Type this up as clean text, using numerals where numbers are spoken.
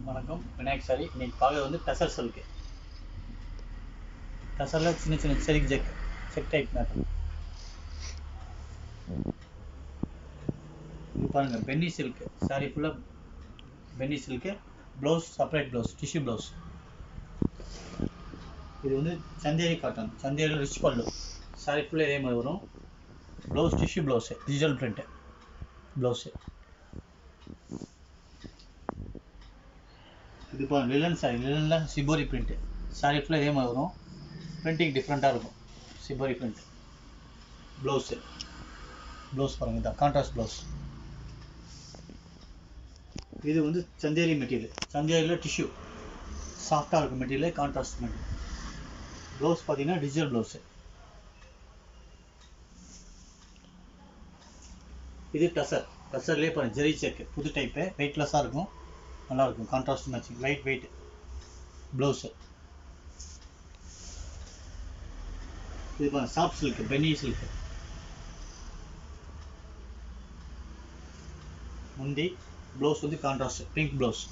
வணக்கம். விநாயக் சாரி. இன்னைக்கு பார்க்குறது வந்து டசர் சில்க்கு. டசரில் சின்ன சின்ன செக் டைப் மேட்டர். இது பாருங்கள், பென்னி சில்க்கு சாரி ஃபுல்லாக பென்னி silk. Blouse separate blouse, tissue blouse. இது வந்து சந்தேரி காட்டன், சந்தேரி ரிச் பல்லு. சாரி ஃபுல்லாக இதே மாதிரி வரும். Blouse tissue blouse, digital print blouse. இது பாருங்க, லிலன் சாரி, லிலனில் சிபோரி பிரிண்ட்டு. சாரி ஃபுல்லாக இதே மாதிரி வரும். பிரிண்டிங் டிஃப்ரெண்ட்டாக இருக்கும். Shibori print blouse. ப்ளவுஸ் பாருங்கள், இதான் கான்ட்ராஸ்ட் ப்ளவுஸ். இது வந்து சந்தேரி மெட்டீரியல். சந்தேரியில் டிஷ்யூ சாஃப்டாக இருக்கும் மெட்டீரியல், கான்ட்ராஸ்ட் மெட்டீரியல். ப்ளவுஸ் பார்த்தீங்கன்னா டிஜிட்டல் ப்ளவுஸு. இது டசர். டசர்லேயே பாருங்கள், ஜெரி செக்கு, புது டைப்பு, வெயிட்லெஸ்ஸாக இருக்கும், நல்லாயிருக்கும். Contrast matching, light weight blouse. இது பாருங்கள், சாஃப்ட் சில்க்கு, பென்னி சில்க்கு. முந்தி ப்ளவுஸ் வந்து கான்ட்ராஸ்ட் பிங்க் ப்ளவுஸ்.